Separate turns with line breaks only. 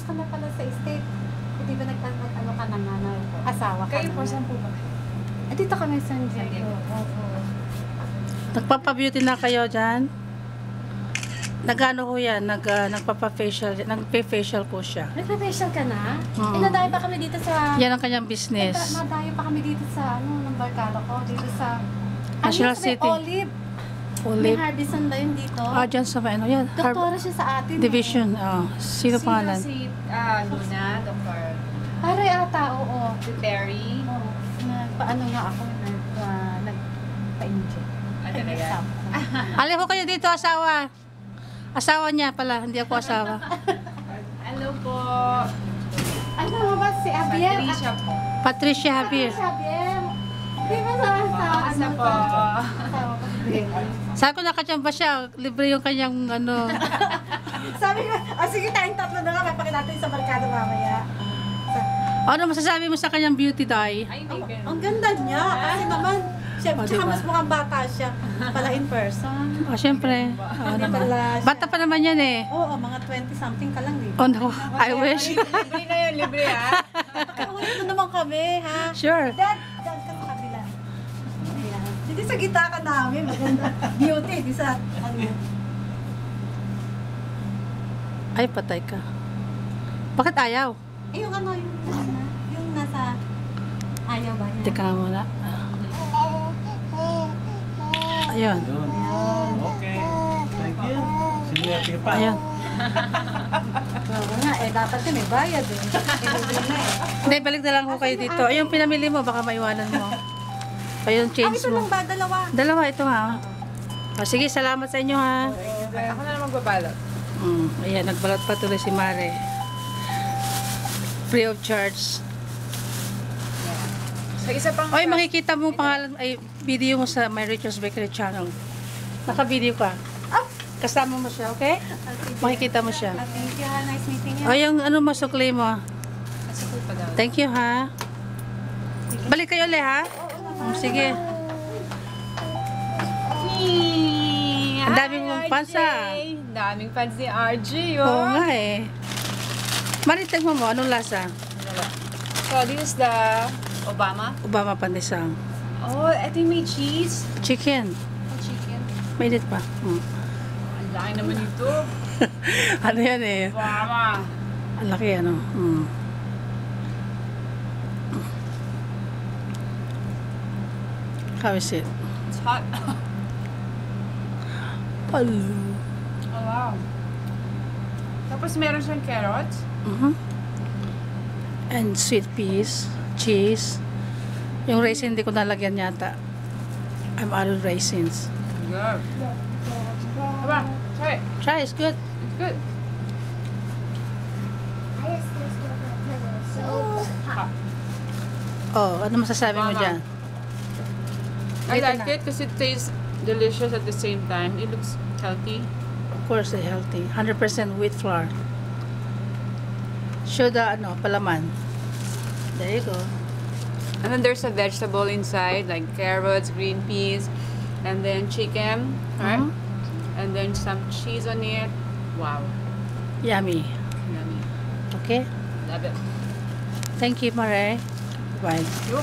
ka na pala sa estate. Hindi ba nag-ano ka na nga na asawa ka
Kayo
na?
po, saan po ba?
Dito kami sa San Diego. Oo.
Nagpapa-beauty na kayo dyan? Nag-ano ho yan? Nagpapa-facial. Nagpe-facial po siya.
Nagpa-facial ka na?
Oo.
Nadayo pa kami dito sa...
Yan ang kanyang business.
Nadayo pa kami dito sa, ng barkada ko. Dito sa...
National
sa may
City.
Olive. May
Olive.
Harbison ba yun dito?
Dyan sa ano yan?
Doktora siya sa atin.
Division. Sino pangalan?
Si Luna, Dr.
Pare ata, oo.
Si Terry.
Oo. Nagpaano nga ako, nagpa-inject.
Ano na yan?
Alin ho kayo dito, asawa? Asawa niya pala, hindi ako asawa.
Hello po.
Ano mo ba si Abiel?
Patricia po.
Patricia Javier.
Si Abiel. Di ba sa
Asa po.
asawa ko?
Sabi ko nakachamba siya, libre yung kanyang ano.
Sabi ko, sige tayong tatlo na nga, papakita natin sa barkada mamaya.
Ano masasabi mo sa kanyang beauty dye?
Ay, hindi ka.
Ang ganda niya, kasi naman, siya,
O,
tsaka
diba?
mas mukhang bata siya. Pala in person.
Siyempre.
Hindi pala siya.
Bata pa naman yan eh.
Oo, mga 20-something ka lang, di ba?
Oh no, I wish.
Libre na yun, libre ha.
Pakiulit mo naman kami, ha?
Sure.
Dad ka sa kabila. Ayan. Hindi sa gitna ka namin, maganda. Beauty, di sa, ano.
Ay, patay ka. Bakit ayaw?
Eh, yung ano, yung nasa, ayaw ba niya?
Teka nga muna. Ayun.
Okay. Thank you. Sige, sige pa.
Ayun.
Oo nga, dapat yun, may bayad eh. Pinili na eh.
Hindi, balik na lang ho kayo dito. Ayun, pinamili mo, baka maiwanan mo. Ayun, change
ito
mo.
lang ba? Dalawa?
Dalawa, ito ha. Sige, salamat sa inyo ha.
Ako na lang magbabalot.
Ayan, nagbalot pa tuloy si Mare. Free of charge.
Sa isa pang...
Oy, makikita mo pangalan, ay, video mo sa My Rituals Bakery channel. Naka-video ka. Kasama mo siya, okay? Makikita mo siya.
Thank you, ha. Nice meeting you.
O, yung ano mo, sukli mo.
Masukul pa daw.
Thank you, ha? Balik kayo ulit, ha? Sige. Ang daming mong fans, ha?
Ang daming fans ni RJ, oh.
Oo nga, eh. Maritag mo, anong lasa?
So, this is the Obama.
Obama pandesang.
Oh, ito yung may cheese.
Chicken.
Oh, chicken.
Mainit pa.
Ang laki naman ito.
Ano yan, eh?
Obama.
Ang laki, ano? How is it?
It's hot.
Hello.
Oh, wow. Tapos meron siyang carrots.
And sweet peas, cheese. Yung raisin hindi ko nalagyan yata. I'm out of raisins.
Good. Diba? Try it.
Try, it's good.
It's good. Hot.
Oh, ano masasabi mo
Mama.
dyan?
I
Dito
like
na.
it because it tastes delicious at the same time. It looks healthy.
Of course, they're healthy. 100% wheat flour. Show the, palaman. There you go.
And then there's a vegetable inside, like carrots, green peas, and then chicken, right? And then some cheese on it. Wow.
Yummy.
Yummy.
Okay?
Love it.
Thank you, Mare. Bye.
Yup.